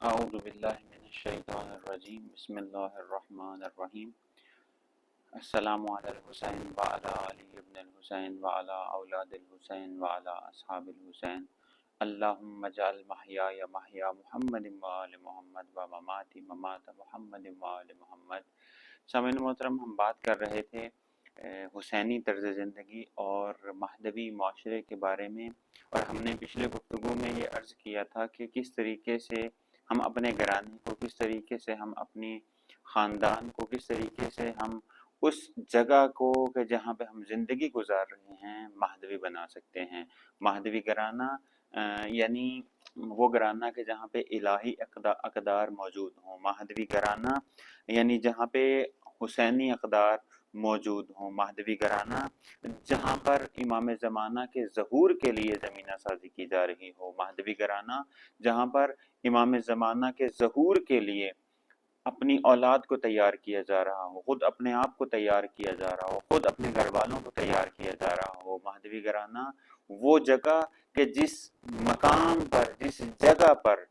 اعوذ باللہ من الشیطان الرجیم بسم اللہ الرحمن الرحیم السلام علی الحسین وعلی علی ابن الحسین وعلی اولاد الحسین وعلی اصحاب الحسین اللہم اجعل محیای محیا محمد وآل محمد ومماتی ممات محمد وآل محمد۔ سامعین محترم، ہم بات کر رہے تھے حسینی طرز زندگی اور مہدوی معاشرے کے بارے میں، اور ہم نے پچھلے گفتگو میں یہ عرض کیا تھا کہ کس طریقے سے ہم اپنے گھرانے کو، کس طریقے سے ہم اپنی خاندان کو، کس طریقے سے ہم اس جگہ کو کہ جہاں پہ ہم زندگی گزار رہے ہیں مہدوی بنا سکتے ہیں۔ مہدوی گھرانہ یعنی وہ گھرانہ کہ جہاں پہ الہی اقدار موجود ہوں۔ مہدوی گھرانہ یعنی جہاں پہ حسینی اقدار موجود ہوں۔ مہدوی گھرانہ جہاں پر امام زمانہ کے ظہور کے لیے زمینہ سازی کی جا رہی ہو۔ مہدوی گھرانہ جہاں پر امام زمانہ کے ظہور کے لیے اپنی اولاد کو تیار کیا جا رہا ہو، خود اپنے آپ کو تیار کیا جا رہا ہو، خود اپنے گھر والوں کو تیار کیا جا رہا ہو۔ مہدوی گھرانہ وہ جگہ کہ جس مقام پر، جس جگہ پر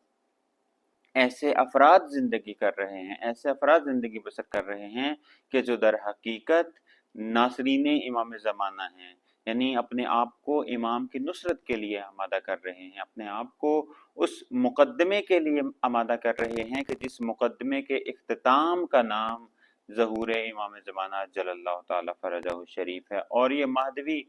ایسے افراد زندگی کر رہے ہیں، ایسے افراد زندگی بسر کر رہے ہیں کہ جو در حقیقت ناصرین امام زمانہ ہیں، یعنی اپنے آپ کو امام کی نصرت کے لیے آمادہ کر رہے ہیں، اپنے آپ کو اس مقدمے کے لیے آمادہ کر رہے ہیں کہ جس مقدمے کے اختتام کا نام ظہور امام زمانہ جل اللہ تعالی فرجہ الشریف ہے۔ اور یہ مہدوی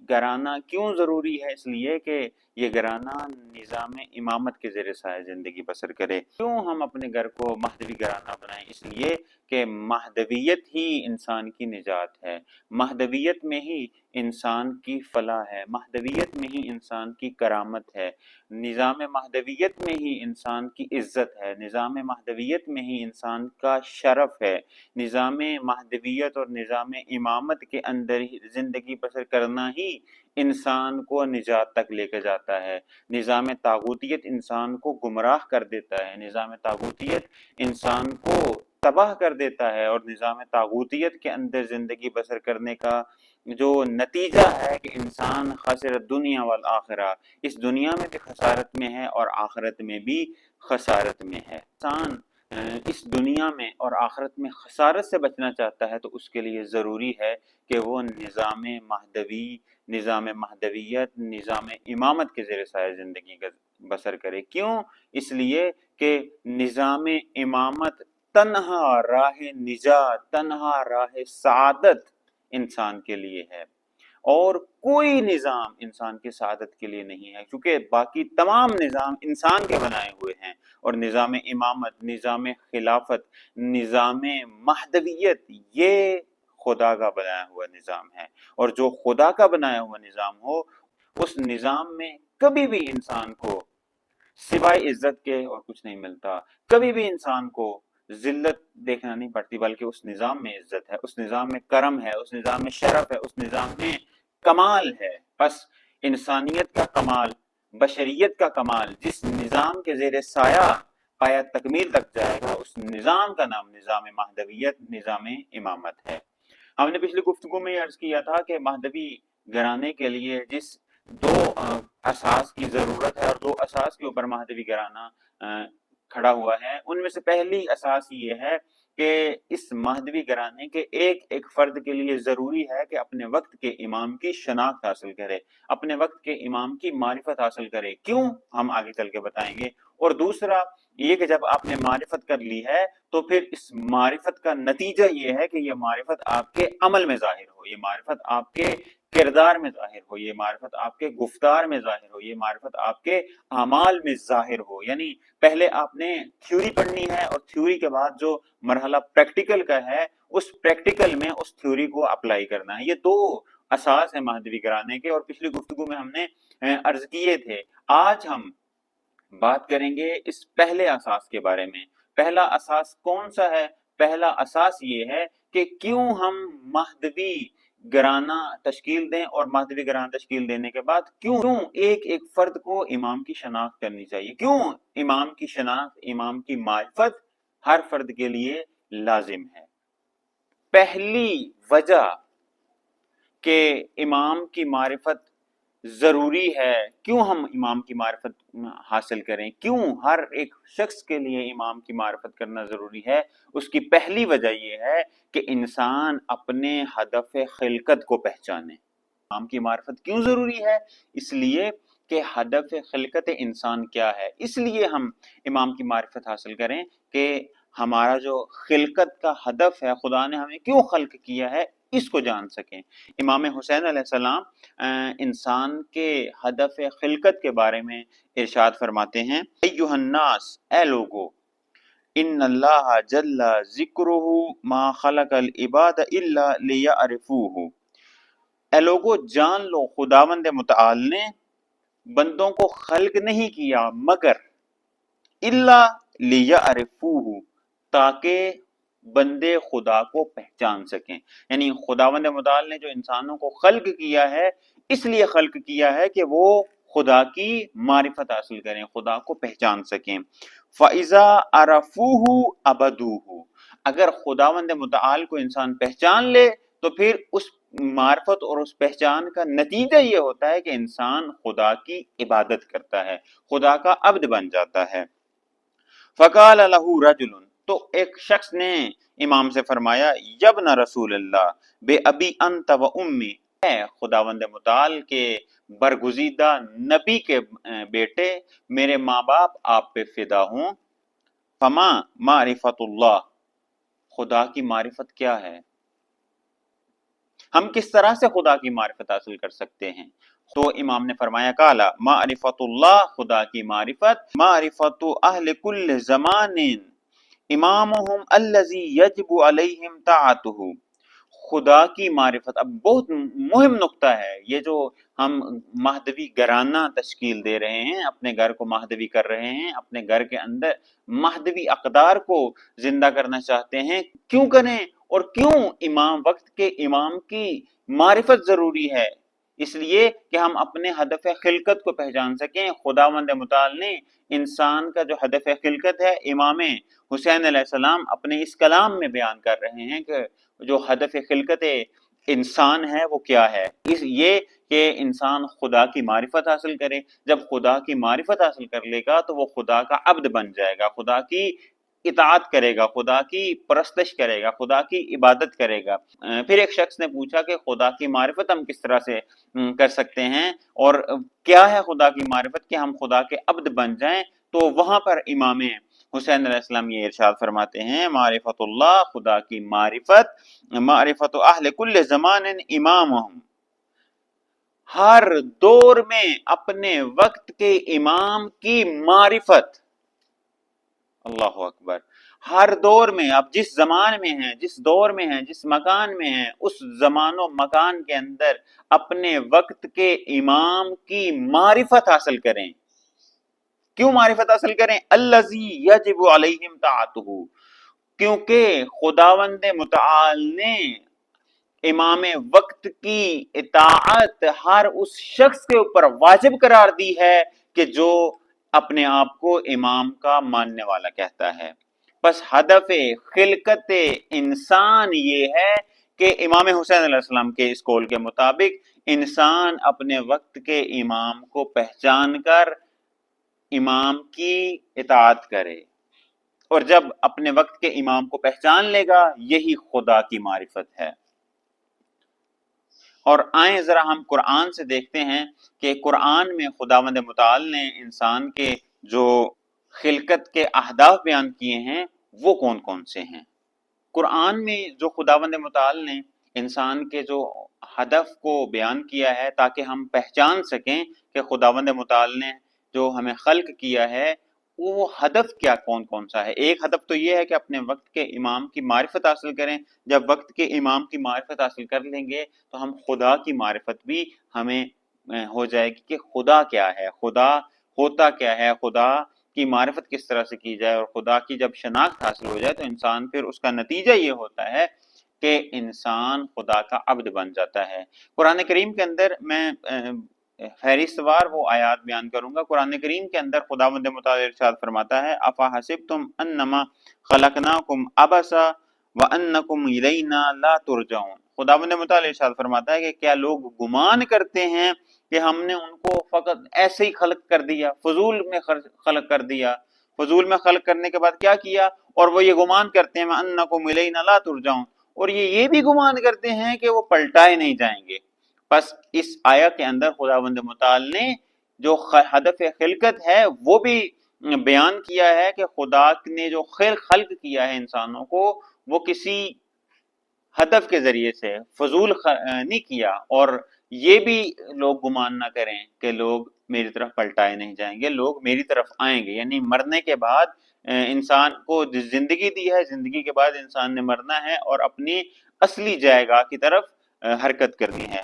گھرانہ کیوں ضروری ہے؟ اس لیے کہ یہ گھرانہ نظام امامت کے زیر سایہ زندگی بسر کرے۔ کیوں ہم اپنے گھر کو مہدوی گھرانہ بنائیں؟ اس لیے کہ مہدویت ہی انسان کی نجات ہے، مہدویت میں ہی انسان کی فلاح ہے، مہدویت میں ہی انسان کی کرامت ہے، نظام مہدویت میں ہی انسان کی عزت ہے، نظام مہدویت میں ہی انسان کا شرف ہے، نظام مہدویت اور نظام امامت کے اندر ہی زندگی بسر کرنا ہی انسان کو نجات تک لے کے جاتا ہے۔ نظام طاغوتیت انسان کو گمراہ کر دیتا ہے، نظام طاغوتیت انسان کو تباہ کر دیتا ہے، اور نظام طاغوتیت کے اندر زندگی بسر کرنے کا جو نتیجہ ہے کہ انسان خسر الدنیا والآخرہ، اس دنیا میں بھی خسارت میں ہے اور آخرت میں بھی خسارت میں ہے۔ انسان اس دنیا میں اور آخرت میں خسارت سے بچنا چاہتا ہے تو اس کے لیے ضروری ہے کہ وہ نظام مہدوی، نظام مہدویت، نظام امامت کے زیر سایہ زندگی کا بسر کرے۔ کیوں؟ اس لیے کہ نظام امامت تنہا راہ نجات، تنہا راہ سعادت انسان کے لیے ہے، اور کوئی نظام انسان کی سعادت کے لیے نہیں ہے، کیونکہ باقی تمام نظام انسان کے بنائے ہوئے ہیں، اور نظام امامت، نظام خلافت، نظام مہدویت یہ خدا کا بنایا ہوا نظام ہے، اور جو خدا کا بنایا ہوا نظام ہو اس نظام میں کبھی بھی انسان کو سوائے عزت کے اور کچھ نہیں ملتا، کبھی بھی انسان کو ذلت دیکھنا نہیں پڑتی، بلکہ اس نظام میں عزت ہے، اس نظام میں کرم ہے، اس نظام میں شرف ہے، اس نظام میں کمال ہے۔ بس انسانیت کا کمال، بشریت کا کمال جس نظام کے زیر سایہ پایا تکمیل تک جائے گا، اس نظام کا نام نظام مہدویت، نظام امامت ہے۔ ہم نے پچھلی گفتگو میں یہ عرض کیا تھا کہ مہدوی گھرانے کے لیے جس دو اساس کی ضرورت ہے، اور دو اساس کے اوپر مہدوی گھرانہ کھڑا ہوا ہے، ان میں سے پہلی اساس یہ ہے کہ اس مہدوی گھرانے کے ایک ایک فرد کے لیے ضروری ہے کہ اپنے وقت کے امام کی شناخت حاصل کرے، اپنے وقت کے امام کی معرفت حاصل کرے۔ کیوں؟ ہم آگے چل کے بتائیں گے۔ اور دوسرا یہ کہ جب آپ نے معرفت کر لی ہے تو پھر اس معرفت کا نتیجہ یہ ہے کہ یہ معرفت آپ کے عمل میں ظاہر ہو، یہ معرفت آپ کے کردار میں ظاہر ہو، یہ معرفت آپ کے گفتار میں ظاہر ہو، یہ معرفت آپ کے اعمال میں ظاہر ہو۔ یعنی پہلے آپ نے تھیوری پڑھنی ہے، اور تھیوری کے بعد جو مرحلہ پریکٹیکل کا ہے اس پریکٹیکل میں اس تھیوری کو اپلائی کرنا ہے۔ یہ دو اساس ہیں مہدوی گھرانے کے، اور پچھلی گفتگو میں ہم نے عرض کیے تھے۔ آج ہم بات کریں گے اس پہلے اساس کے بارے میں۔ پہلا اساس کون سا ہے؟ پہلا اساس یہ ہے کہ کیوں ہم مہدوی گھرانہ تشکیل دیں، اور مہدوی گھرانہ تشکیل دینے کے بعد کیوں ایک ایک فرد کو امام کی شناخت کرنی چاہیے، کیوں امام کی شناخت، امام کی معرفت ہر فرد کے لیے لازم ہے۔ پہلی وجہ کہ امام کی معرفت ضروری ہے، کیوں ہم امام کی معرفت حاصل کریں، کیوں ہر ایک شخص کے لیے امام کی معرفت کرنا ضروری ہے؟ اس کی پہلی وجہ یہ ہے کہ انسان اپنے ہدف خلقت کو پہچانے۔ امام کی معرفت کیوں ضروری ہے؟ اس لیے کہ ہدف خلقت انسان کیا ہے، اس لیے ہم امام کی معرفت حاصل کریں کہ ہمارا جو خلقت کا ہدف ہے، خدا نے ہمیں کیوں خلق کیا ہے، اس کو جان سکیں۔ امام حسین علیہ السلام انسان کے ہدف خلقت کے بارے میں ارشاد فرماتے ہیں، ایھا الناس، اے لوگو، ان اللہ جل ذکرہ ما خلق العباد الا لیعرفوہ، اے لوگو جان لو خداوند متعال نے بندوں کو خلق نہیں کیا مگر الا لیعرفوہ، تاکہ بندے خدا کو پہچان سکیں۔ یعنی خداوند متعال نے جو انسانوں کو خلق کیا ہے، اس لیے خلق کیا ہے کہ وہ خدا کی معرفت حاصل کریں، خدا کو پہچان سکیں۔ فَإِذَا عَرَفُوهُ عَبَدُوهُ، اگر خداوند متعال کو انسان پہچان لے تو پھر اس معرفت اور اس پہچان کا نتیجہ یہ ہوتا ہے کہ انسان خدا کی عبادت کرتا ہے، خدا کا عبد بن جاتا ہے۔ فَقَالَ لَهُ رَجُلٌ، تو ایک شخص نے امام سے فرمایا، یبن رسول اللہ بے ابی انت و امی، اے خداوند متعال کے برگزیدہ نبی کے بیٹے، میرے ماں باپ آپ پہ فدا ہوں۔ فما معرفت اللہ، خدا کی معرفت کیا ہے؟ ہم کس طرح سے خدا کی معرفت حاصل کر سکتے ہیں؟ تو امام نے فرمایا، کالا معرفت اللہ، خدا کی معرفت، معرفت اہل کل زمان امامہم الذی یجب علیہم طاعتہ، خدا کی معرفت۔ اب بہت مہم نقطہ ہے یہ، جو ہم مہدوی گھرانہ تشکیل دے رہے ہیں، اپنے گھر کو مہدوی کر رہے ہیں، اپنے گھر کے اندر مہدوی اقدار کو زندہ کرنا چاہتے ہیں، کیوں کریں اور کیوں امام وقت کے امام کی معرفت ضروری ہے؟ اس لیے کہ ہم اپنے ہدف خلقت کو پہچان سکیں۔ خداوند متعال نے انسان کا جو ہدف خلقت ہے، امام حسین علیہ السلام اپنے اس کلام میں بیان کر رہے ہیں کہ جو ہدف خلقت انسان ہے وہ کیا ہے، اس یہ کہ انسان خدا کی معرفت حاصل کرے۔ جب خدا کی معرفت حاصل کر لے گا تو وہ خدا کا عبد بن جائے گا، خدا کی اطاعت کرے گا، خدا کی پرستش کرے گا، خدا کی عبادت کرے گا۔ پھر ایک شخص نے پوچھا کہ خدا کی معرفت ہم کس طرح سے کر سکتے ہیں، اور کیا ہے خدا کی معرفت کہ ہم خدا کے عبد بن جائیں؟ تو وہاں پر امام حسین علیہ السلام یہ ارشاد فرماتے ہیں، معرفت اللہ، خدا کی معرفت، معرفت اہل کل زمان امامہم، ہر دور میں اپنے وقت کے امام کی معرفت۔ اللہ اکبر، ہر دور میں، آپ جس زمان میں ہیں، جس دور میں ہیں، جس مکان میں ہیں، اس زمان و مکان کے اندر اپنے وقت کے امام کی معرفت حاصل کریں۔ کیوں معرفت حاصل کریں؟ الذی یجب علیہم طاعتہ، کیونکہ خداوند متعال نے امام وقت کی اطاعت ہر اس شخص کے اوپر واجب قرار دی ہے کہ جو اپنے آپ کو امام کا ماننے والا کہتا ہے۔ بس ہدف خلقت انسان یہ ہے کہ امام حسین علیہ السلام کے اس قول کے مطابق انسان اپنے وقت کے امام کو پہچان کر امام کی اطاعت کرے، اور جب اپنے وقت کے امام کو پہچان لے گا، یہی خدا کی معرفت ہے۔ اور آئیں ذرا ہم قرآن سے دیکھتے ہیں کہ قرآن میں خداوند متعال نے انسان کے جو خلقت کے اہداف بیان کیے ہیں وہ کون کون سے ہیں۔ قرآن میں جو خداوند متعال نے انسان کے جو ہدف کو بیان کیا ہے تاکہ ہم پہچان سکیں کہ خداوند متعال نے جو ہمیں خلق کیا ہے وہ ہدف کیا کون کون سا ہے۔ ایک ہدف تو یہ ہے کہ اپنے وقت کے امام کی معرفت حاصل کریں، جب وقت کے امام کی معرفت حاصل کر لیں گے تو ہم خدا کی معرفت بھی ہمیں ہو جائے گی کہ خدا کیا ہے، خدا ہوتا کیا ہے، خدا کی معرفت کس طرح سے کی جائے، اور خدا کی جب شناخت حاصل ہو جائے تو انسان پھر اس کا نتیجہ یہ ہوتا ہے کہ انسان خدا کا عبد بن جاتا ہے۔ قرآن کریم کے اندر میں فہرست وار وہ آیات بیان کروں گا۔ قرآن کریم کے اندر خداوند متعال ارشاد فرماتا ہے، افا حسبتم انما خلقناکم عبثا وانکم الینا لا ترجعون۔ خداوند متعال ارشاد فرماتا ہے کہ کیا لوگ گمان کرتے ہیں کہ ہم نے ان کو فقط ایسے ہی خلق کر دیا، فضول میں خلق کر دیا، فضول میں خلق کرنے کے بعد کیا کیا، اور وہ یہ گمان کرتے ہیں وَأَنَّكُمْ إِلَيْنَا لَا تُرْجَعُونَ، اور یہ بھی گمان کرتے ہیں کہ وہ پلٹائے نہیں جائیں گے۔ پس اس آیا کے اندر خداوند متعال نے جو ہدف خلقت ہے وہ بھی بیان کیا ہے کہ خدا نے جو خلق کیا ہے انسانوں کو، وہ کسی ہدف کے ذریعے سے فضول نہیں کیا، اور یہ بھی لوگ گمان نہ کریں کہ لوگ میری طرف پلٹائے نہیں جائیں گے، لوگ میری طرف آئیں گے، یعنی مرنے کے بعد انسان کو زندگی دی ہے، زندگی کے بعد انسان نے مرنا ہے اور اپنی اصلی جائے گاہ کی طرف حرکت کرنی ہے۔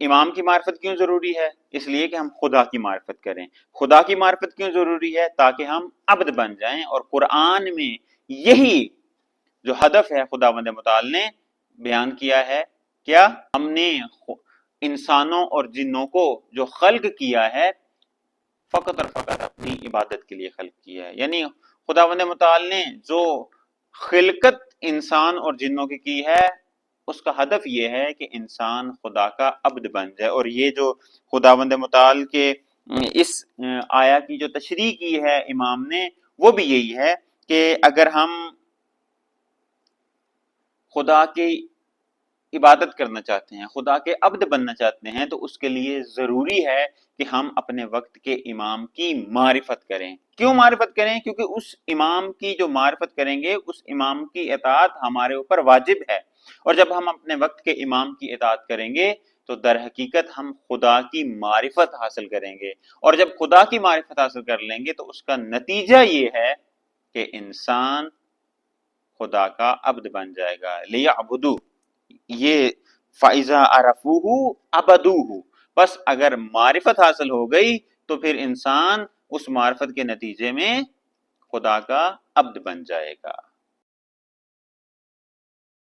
امام کی معرفت کیوں ضروری ہے؟ اس لیے کہ ہم خدا کی معرفت کریں۔ خدا کی معرفت کیوں ضروری ہے؟ تاکہ ہم عبد بن جائیں، اور قرآن میں یہی جو ہدف ہے خداوند متعال نے بیان کیا ہے، کیا ہم نے انسانوں اور جنوں کو جو خلق کیا ہے فقط اور فقط اپنی عبادت کے لیے خلق کیا ہے، یعنی خداوند متعال نے جو خلقت انسان اور جنوں کی ہے اس کا ہدف یہ ہے کہ انسان خدا کا عبد بن جائے۔ اور یہ جو خداوند متعال کے اس آیا کی جو تشریح کی ہے امام نے، وہ بھی یہی ہے کہ اگر ہم خدا کی عبادت کرنا چاہتے ہیں، خدا کے عبد بننا چاہتے ہیں، تو اس کے لیے ضروری ہے کہ ہم اپنے وقت کے امام کی معرفت کریں۔ کیوں معرفت کریں؟ کیونکہ اس امام کی جو معرفت کریں گے، اس امام کی اطاعت ہمارے اوپر واجب ہے، اور جب ہم اپنے وقت کے امام کی اطاعت کریں گے تو در حقیقت ہم خدا کی معرفت حاصل کریں گے، اور جب خدا کی معرفت حاصل کر لیں گے تو اس کا نتیجہ یہ ہے کہ انسان خدا کا عبد بن جائے گا۔ لیعبدو، یہ فَإِذَا عَرَفُوهُ عَبَدُوهُ، بس اگر معرفت حاصل ہو گئی تو پھر انسان اس معرفت کے نتیجے میں خدا کا عبد بن جائے گا۔